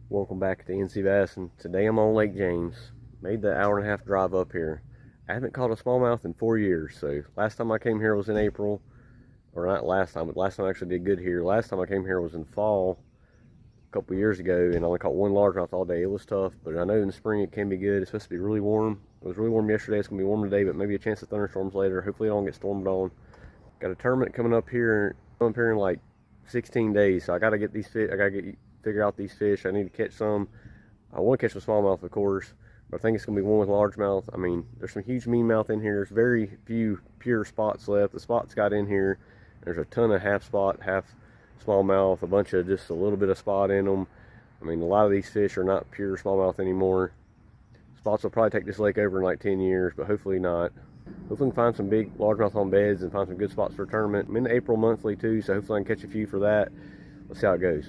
Welcome back to NC Bass, and today I'm on Lake James. Made the hour-and-a-half drive up here. I haven't caught a smallmouth in 4 years, so last time I came here was in April, or not last time, but last time I actually did good here. Last time I came here was in fall, a couple years ago, and I only caught one largemouth all day. It was tough, but I know in the spring it can be good. It's supposed to be really warm. It was really warm yesterday. It's going to be warm today, but maybe a chance of thunderstorms later. Hopefully it don't get stormed on. Got a tournament coming up here in like 16 days, so I got to get these fish. I got to figure out these fish. I need to catch some. I want to catch a smallmouth, of course, but I think it's going to be one with largemouth. I mean, there's some huge meanmouth in here. There's very few pure spots left. The spots got in here. There's a ton of half spot, half smallmouth, a bunch of just a little bit of spot in them. I mean, a lot of these fish are not pure smallmouth anymore. Spots will probably take this lake over in like 10 years, but hopefully not. Hopefully we can find some big largemouth on beds and find some good spots for a tournament. I'm in the April monthly too, so hopefully I can catch a few for that. Let's see how it goes.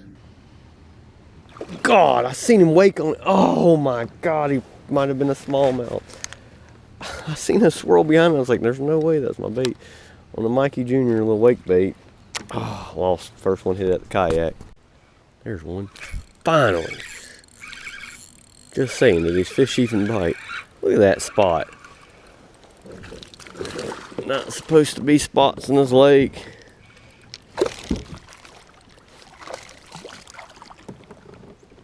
God, I seen him wake on. Oh my God, he might have been a smallmouth. I seen a swirl behind me. I was like, there's no way that's my bait. On the Mikey Jr. little wake bait. Oh, lost. First one hit at the kayak. There's one. Finally. Just saying, do these fish even bite? Look at that spot. Not supposed to be spots in this lake.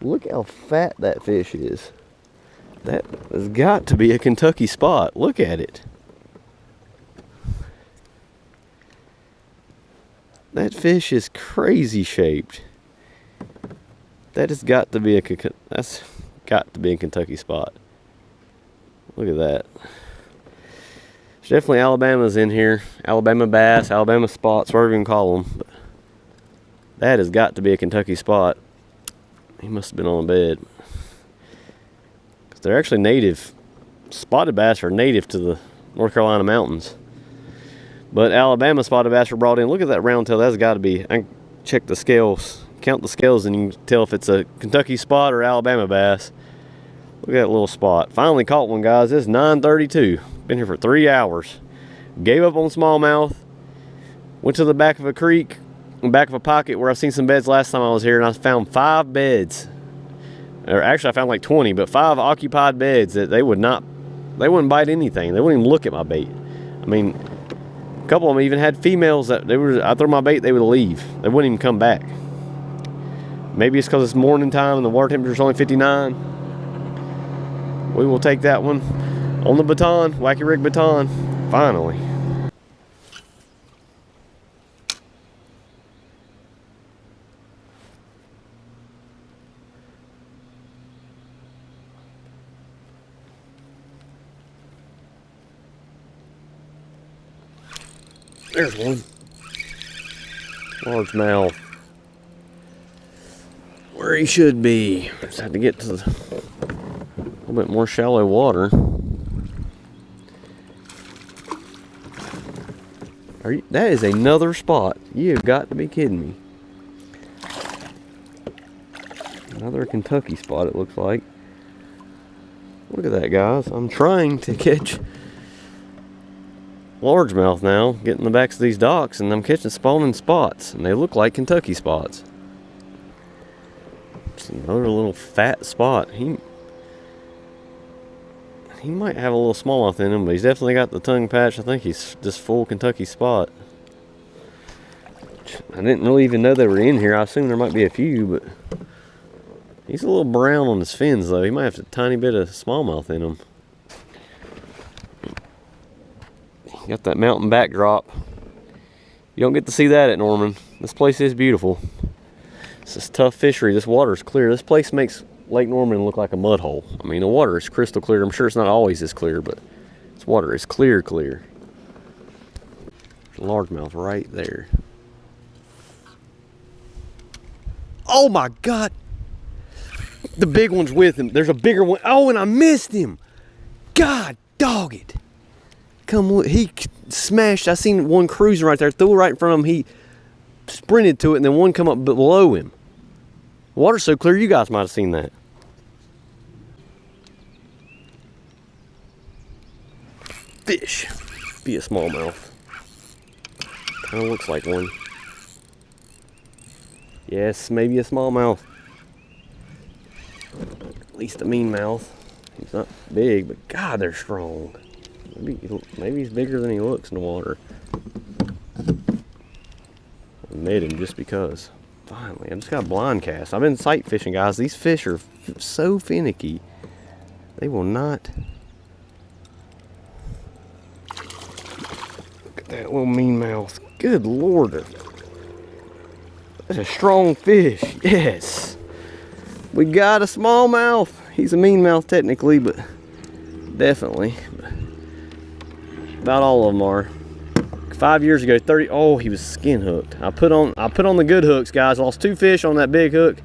Look how fat that fish is. That has got to be a Kentucky spot. Look at it. That fish is crazy shaped. That has got to be a Kentucky spot. Look at that. There's definitely Alabama's in here. Alabama bass, Alabama spots, whatever you can call them. But that has got to be a Kentucky spot. He must have been on a bed. Because they're actually native. Spotted bass are native to the North Carolina mountains. But Alabama spotted bass are brought in. Look at that round tail. That's got to be. I can check the scales. Count the scales and you can tell if it's a Kentucky spot or Alabama bass. Look at that little spot. Finally caught one, guys. It's 9:32. Been here for 3 hours. Gave up on smallmouth. Went to the back of a creek. Back of a pocket where I seen some beds last time I was here, and I found 5 beds. Or actually I found like 20, but 5 occupied beds that they wouldn't bite anything. They wouldn't even look at my bait. I mean, a couple of them even had females that I throw my bait, they would leave. They wouldn't even come back. Maybe it's because it's morning time and the water temperature is only 59. We will take that one on the baton, wacky rig baton, finally. There's one. Largemouth. Where he should be. Just had to get to the a little bit more shallow water. That is another spot. You've got to be kidding me. Another Kentucky spot, it looks like. Look at that, guys. I'm trying to catch largemouth now, getting the backs of these docks, and I'm catching spawning spots, and they look like Kentucky spots. It's another little fat spot. He might have a little smallmouth in him, but he's definitely got the tongue patch. I think he's just full Kentucky spot. I didn't really even know they were in here. I assumed there might be a few, but he's a little brown on his fins, though. He might have a tiny bit of smallmouth in him. Got that mountain backdrop. You don't get to see that at Norman. This place is beautiful. This is tough fishery. This water is clear. This place makes Lake Norman look like a mud hole. I mean, the water is crystal clear. I'm sure it's not always this clear, but this water is clear. There's a largemouth right there. Oh my God. The big one's with him. There's a bigger one. Oh, and I missed him. God dog it. He smashed. I seen one cruising right there, threw it right in front of him. He sprinted to it, and then one come up below him. The water's so clear, you guys might have seen that. Fish. Be a smallmouth. Kind of looks like one. Yes, maybe a smallmouth. At least a mean mouth. He's not big, but God, they're strong. Maybe he's bigger than he looks in the water. I made him just because. Finally, I just got a blind cast. I've been sight fishing, guys. These fish are so finicky. They will not. Look at that little mean mouth. Good Lord. That's a strong fish. Yes. We got a smallmouth. He's a mean mouth technically, but definitely. About all of them are. 5 years ago, 30. Oh, he was skin hooked. I put on the good hooks, guys. Lost 2 fish on that big hook.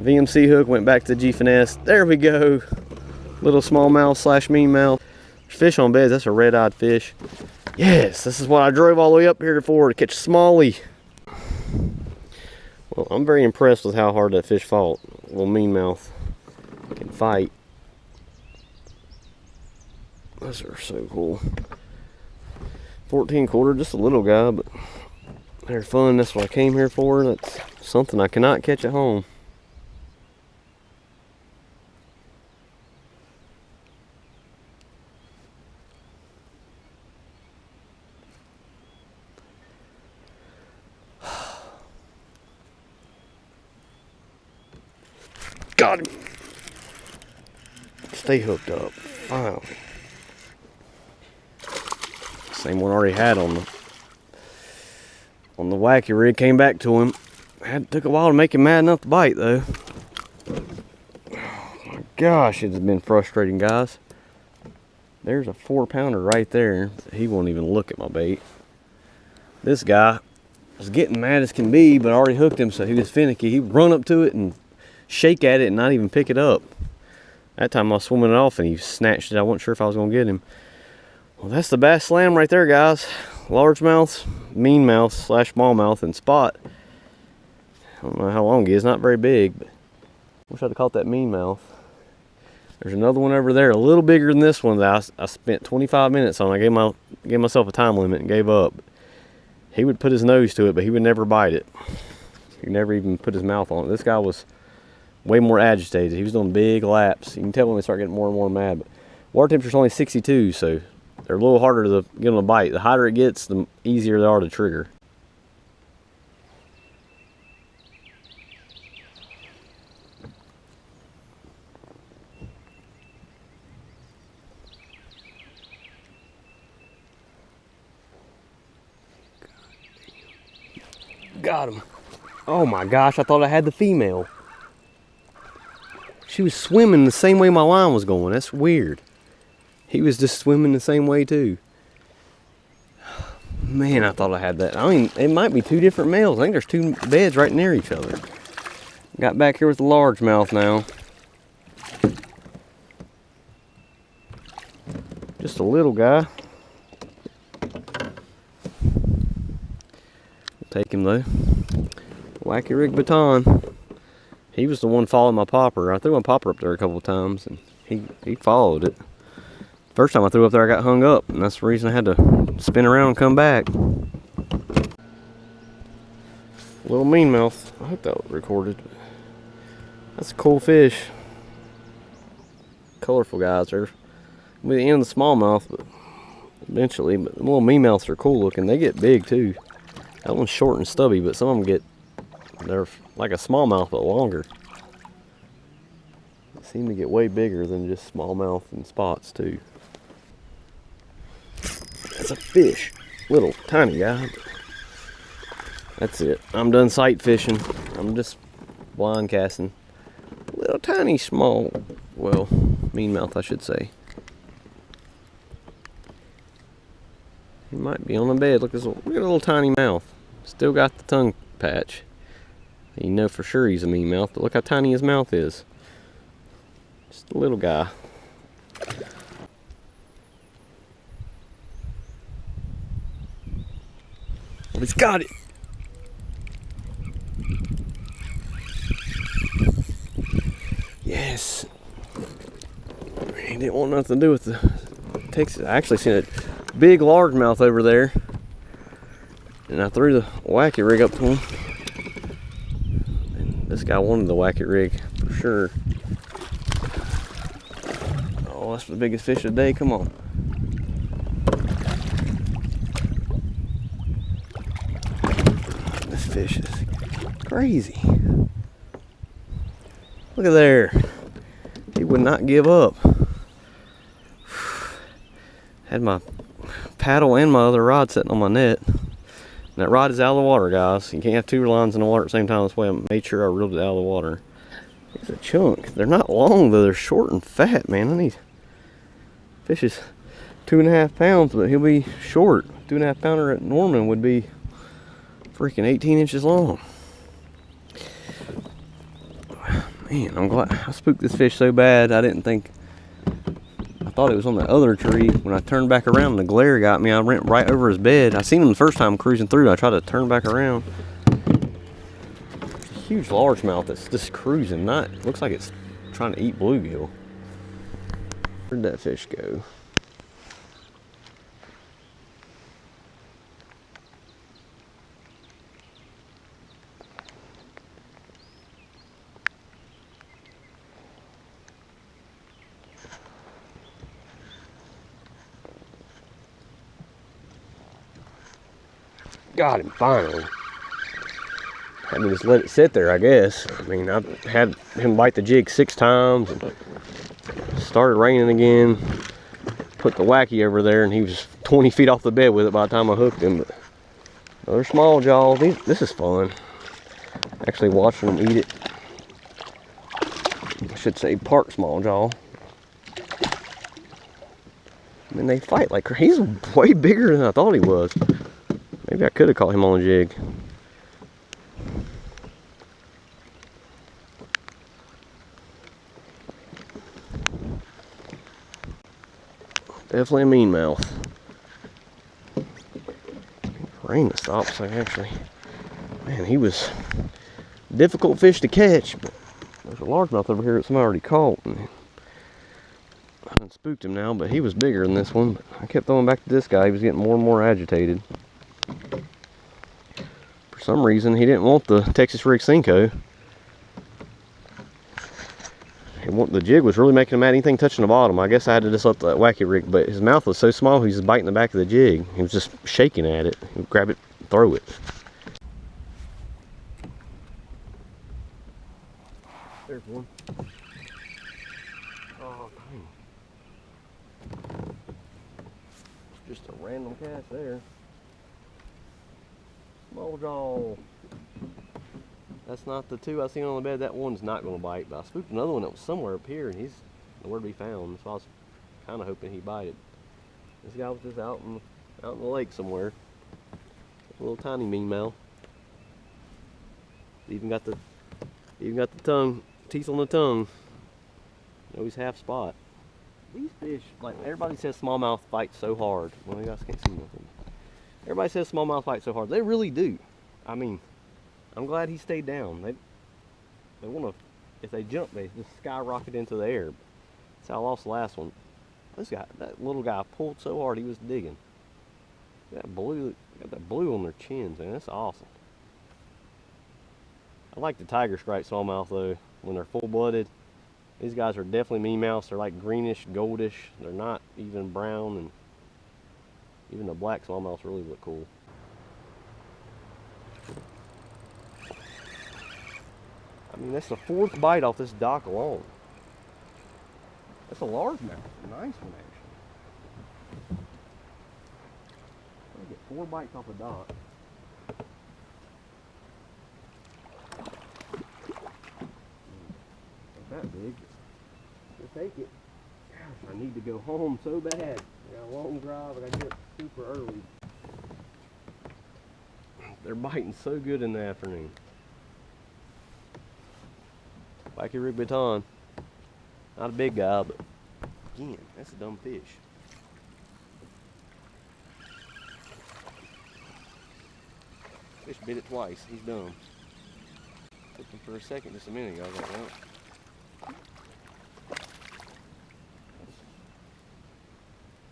VMC hook, went back to G finesse. There we go. Little smallmouth slash mean mouth. Fish on beds. That's a red-eyed fish. Yes, this is what I drove all the way up here for, to catch smallie. Well, I'm very impressed with how hard that fish fought. Little mean mouth can fight. Those are so cool. 14 quarter, just a little guy, but they're fun. That's what I came here for. That's something I cannot catch at home. Got him. Stay hooked up. Finally. Same one I already had on the wacky rig. Came back to him. Took a while to make him mad enough to bite though. Oh my gosh, it's been frustrating, guys. There's a 4-pounder right there. He won't even look at my bait. This guy was getting mad as can be, but I already hooked him, so he was finicky. He'd run up to it and shake at it and not even pick it up. That time I was swimming it off and he snatched it. I wasn't sure if I was gonna get him. Well, that's the bass slam right there, guys. Largemouth, mean mouth slash smallmouth, and spot. I don't know how long he is, not very big, but wish I'd have caught that mean mouth. There's another one over there, a little bigger than this one that I spent 25 minutes on. I gave myself a time limit and gave up. He would put his nose to it, but he would never bite it. He never even put his mouth on it. This guy was way more agitated. He was doing big laps. You can tell when they start getting more and more mad. But water temperature's only 62, so they're a little harder to get them to bite. The hotter it gets, the easier they are to trigger. Got him. Oh my gosh, I thought I had the female. She was swimming the same way my line was going. That's weird. He was just swimming the same way too. Man, I thought I had that. I mean, it might be 2 different males. I think there's 2 beds right near each other. Got back here with the largemouth now. Just a little guy. Take him though. Wacky rig baton. He was the one following my popper. I threw my popper up there a couple of times and he followed it. First time I threw up there, I got hung up, and that's the reason I had to spin around and come back. Little mean mouth. I hope that was recorded. That's a cool fish. Colorful guys. They're with the end of the smallmouth, but eventually. But the little mean mouths are cool looking. They get big too. That one's short and stubby, but some of them they're like a smallmouth but longer. They seem to get way bigger than just smallmouth and spots too. That's a fish. Little tiny guy. That's it. I'm done sight fishing. I'm just blind casting. Little tiny small, well, mean mouth I should say. He might be on the bed. Look at a little tiny mouth. Still got the tongue patch. You know for sure he's a mean mouth, but look how tiny his mouth is. Just a little guy. Well, he's got it. Yes. He didn't want nothing to do with the Texas. I actually seen a big largemouth over there, and I threw the wacky rig up to him. And this guy wanted the wacky rig for for sure. Oh, that's the biggest fish of the day. Come on. This fish is crazy. Look at there. He would not give up. Had my paddle and my other rod sitting on my net. And that rod is out of the water, guys. You can't have two lines in the water at the same time. That's why I made sure I reeled it out of the water. It's a chunk. They're not long though. They're short and fat, man. I need fish is 2.5 pounds, but he'll be short. 2.5 pounder at Norman would be freaking 18 inches long. Man, I'm glad I spooked this fish so bad. I didn't think. I thought it was on the other tree. When I turned back around, the glare got me. I went right over his bed. I seen him the first time cruising through. I tried to turn back around. Huge largemouth that's just cruising. Looks like it's trying to eat bluegill. Where'd that fish go? Got him finally. I mean, just let it sit there, I guess. I mean, I've had him bite the jig 6 times. And started raining again. Put the wacky over there, and he was 20 feet off the bed with it by the time I hooked him. But another small jaw. This is fun. Actually watching them eat it. I should say park small jaw. I mean, they fight like crazy. He's way bigger than I thought he was. Maybe I could have caught him on a jig. Definitely a mean mouth. Rain to stop so actually. Man, he was a difficult fish to catch, but there's a largemouth over here that somebody already caught. And I done spooked him now, but he was bigger than this one. But I kept throwing back to this guy. He was getting more and more agitated. For some reason, he didn't want the Texas rig Cinco. The jig was really making him mad. Anything touching the bottom. I guess I had to just let that wacky rig, but his mouth was so small he was biting the back of the jig. He was just shaking at it. He would grab it, throw it. There's one. Oh, dang. Just a random cast there. Small jaw. That's not the two I seen on the bed. That one's not going to bite. But I spooked another one that was somewhere up here, and he's nowhere to be found. So I was kind of hoping he'd bite it. This guy was just out in the lake somewhere. A little tiny mean mouth. Even got the tongue, teeth on the tongue. You know, he's half spot. These fish, like everybody says, smallmouth fight so hard. Well, you guys can't see nothing. Everybody says smallmouth fight so hard. They really do. I mean, I'm glad he stayed down. They want to, if they jump, they just skyrocket into the air. That's how I lost the last one. That little guy pulled so hard he was digging. Got that blue on their chins, man. That's awesome. I like the tiger stripe smallmouth though. When they're full-blooded, these guys are definitely mean mouths. They're like greenish, goldish. They're not even brown, and even the black smallmouths really look cool. I mean, that's the 4th bite off this dock alone. That's a largemouth. Nice one, actually. I get 4 bites off a dock. Not that big. Just take it. Gosh, I need to go home so bad. I got a long drive. I got to get up super early. They're biting so good in the afternoon. Wacky rig baton. Not a big guy, but again, that's a dumb fish. Fish bit it twice. He's dumb. Took him for a second just a minute ago. I was like, well,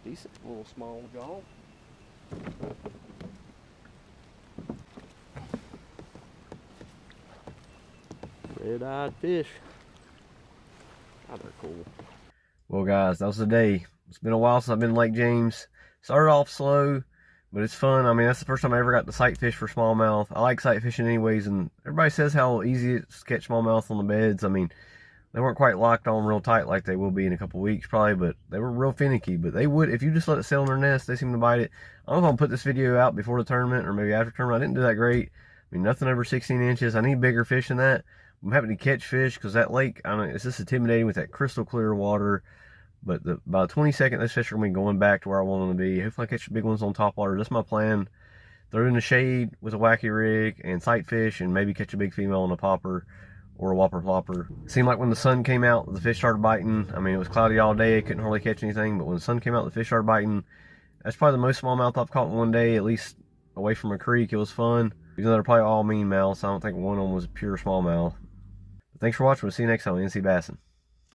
decent little small jaw. Red-eyed fish. Oh, they're cool. Well, guys, that was the day. It's been a while since I've been in Lake James. Started off slow, but it's fun. I mean, that's the first time I ever got to sight fish for smallmouth. I like sight fishing anyways, and everybody says how easy it is to catch smallmouth on the beds. I mean, they weren't quite locked on real tight like they will be in a couple weeks probably, but they were real finicky. But they would, if you just let it sit on their nest, they seem to bite it. I don't know if I'll put this video out before the tournament or maybe after tournament. I didn't do that great. I mean, nothing over 16 inches. I need bigger fish than that. I'm happy to catch fish because that lake, I don't know, it's just intimidating with that crystal clear water. But by the 22nd, those fish are going to be going back to where I want them to be. Hopefully I catch the big ones on top water. That's my plan. Throw in the shade with a wacky rig and sight fish and maybe catch a big female on a popper or a whopper plopper. It seemed like when the sun came out, the fish started biting. I mean, it was cloudy all day. I couldn't hardly catch anything. But when the sun came out, the fish started biting. That's probably the most smallmouth I've caught in one day, at least away from a creek. It was fun. Even though they're probably all mean mouths, I don't think one of them was pure smallmouth. But thanks for watching. We'll see you next time on NC Bassin'.